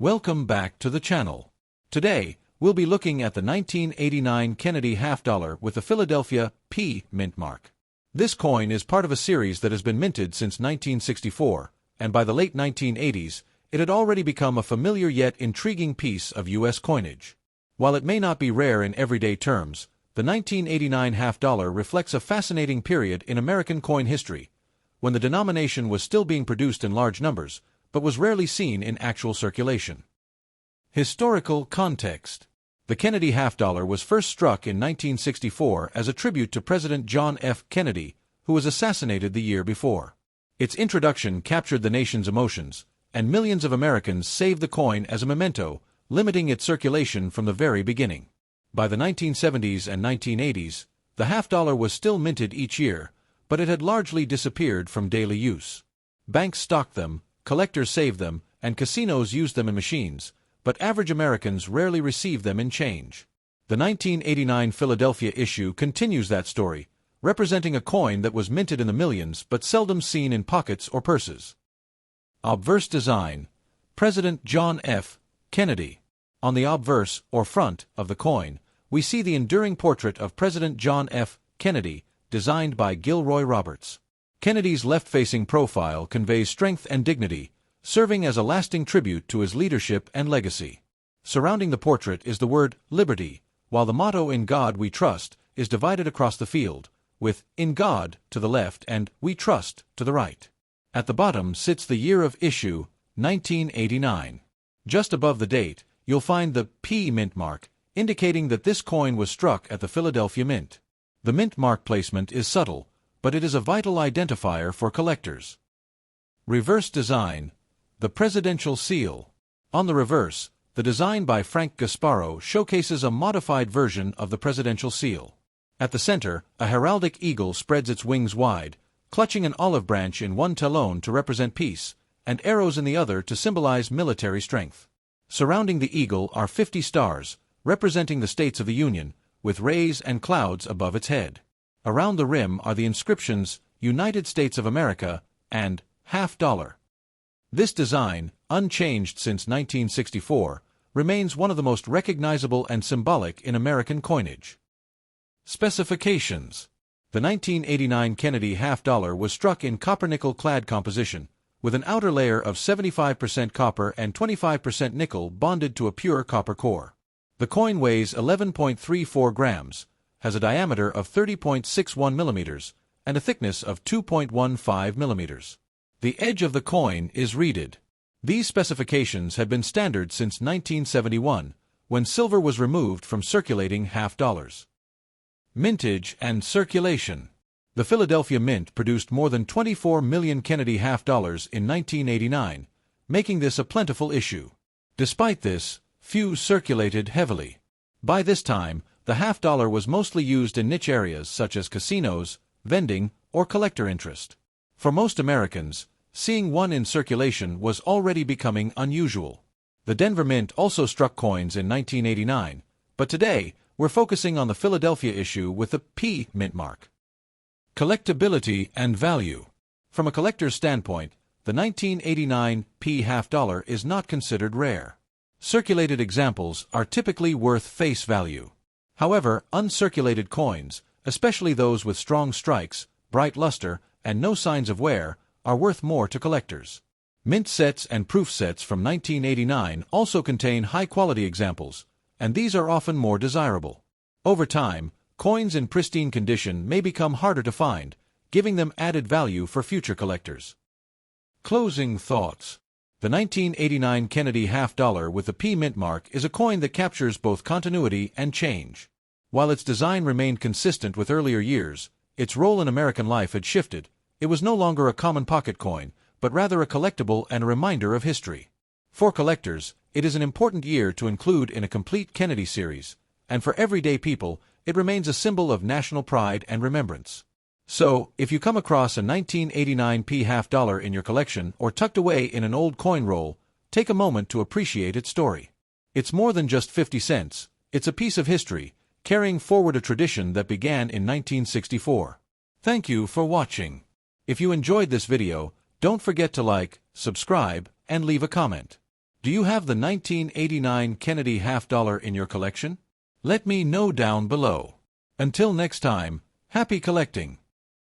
Welcome back to the channel. Today, we'll be looking at the 1989 Kennedy half dollar with the Philadelphia P mint mark. This coin is part of a series that has been minted since 1964, and by the late 1980s, it had already become a familiar yet intriguing piece of U.S. coinage. While it may not be rare in everyday terms, the 1989 half dollar reflects a fascinating period in American coin history, when the denomination was still being produced in large numbers, but was rarely seen in actual circulation. Historical context. The Kennedy half dollar was first struck in 1964 as a tribute to President John F. Kennedy, who was assassinated the year before. Its introduction captured the nation's emotions, and millions of Americans saved the coin as a memento, limiting its circulation from the very beginning. By the 1970s and 1980s, the half dollar was still minted each year, but it had largely disappeared from daily use. Banks stocked them, collectors saved them, and casinos used them in machines, but average Americans rarely received them in change. The 1989 Philadelphia issue continues that story, representing a coin that was minted in the millions but seldom seen in pockets or purses. Obverse design. President John F. Kennedy. On the obverse, or front, of the coin, we see the enduring portrait of President John F. Kennedy, designed by Gilroy Roberts. Kennedy's left-facing profile conveys strength and dignity, serving as a lasting tribute to his leadership and legacy. Surrounding the portrait is the word liberty, while the motto "In God We Trust" is divided across the field, with "In God" to the left and "We Trust" to the right. At the bottom sits the year of issue, 1989. Just above the date, you'll find the P mint mark, indicating that this coin was struck at the Philadelphia Mint. The mint mark placement is subtle, but it is a vital identifier for collectors. Reverse design. The presidential seal. On the reverse, the design by Frank Gasparo showcases a modified version of the presidential seal. At the center, a heraldic eagle spreads its wings wide, clutching an olive branch in one talon to represent peace, and arrows in the other to symbolize military strength. Surrounding the eagle are 50 stars, representing the states of the Union, with rays and clouds above its head. Around the rim are the inscriptions United States of America and half dollar. This design, unchanged since 1964, remains one of the most recognizable and symbolic in American coinage. Specifications. The 1989 Kennedy half dollar was struck in copper-nickel clad composition, with an outer layer of 75% copper and 25% nickel bonded to a pure copper core. The coin weighs 11.34 grams, has a diameter of 30.61 millimeters, and a thickness of 2.15 millimeters. The edge of the coin is reeded. These specifications had been standard since 1971, when silver was removed from circulating half dollars. Mintage and circulation. The Philadelphia Mint produced more than 24 million Kennedy half dollars in 1989, making this a plentiful issue. Despite this, few circulated heavily. By this time, the half dollar was mostly used in niche areas such as casinos, vending, or collector interest. For most Americans, seeing one in circulation was already becoming unusual. The Denver Mint also struck coins in 1989, but today, we're focusing on the Philadelphia issue with the P mint mark. Collectability and value. From a collector's standpoint, the 1989 P half dollar is not considered rare. Circulated examples are typically worth face value. However, uncirculated coins, especially those with strong strikes, bright luster, and no signs of wear, are worth more to collectors. Mint sets and proof sets from 1989 also contain high-quality examples, and these are often more desirable. Over time, coins in pristine condition may become harder to find, giving them added value for future collectors. Closing thoughts. The 1989 Kennedy half dollar with the P mint mark is a coin that captures both continuity and change. While its design remained consistent with earlier years, its role in American life had shifted. It was no longer a common pocket coin, but rather a collectible and a reminder of history. For collectors, it is an important year to include in a complete Kennedy series, and for everyday people, it remains a symbol of national pride and remembrance. So, if you come across a 1989 P half dollar in your collection or tucked away in an old coin roll, take a moment to appreciate its story. It's more than just 50 cents, it's a piece of history, carrying forward a tradition that began in 1964. Thank you for watching. If you enjoyed this video, don't forget to like, subscribe, and leave a comment. Do you have the 1989 Kennedy half-dollar in your collection? Let me know down below. Until next time, happy collecting!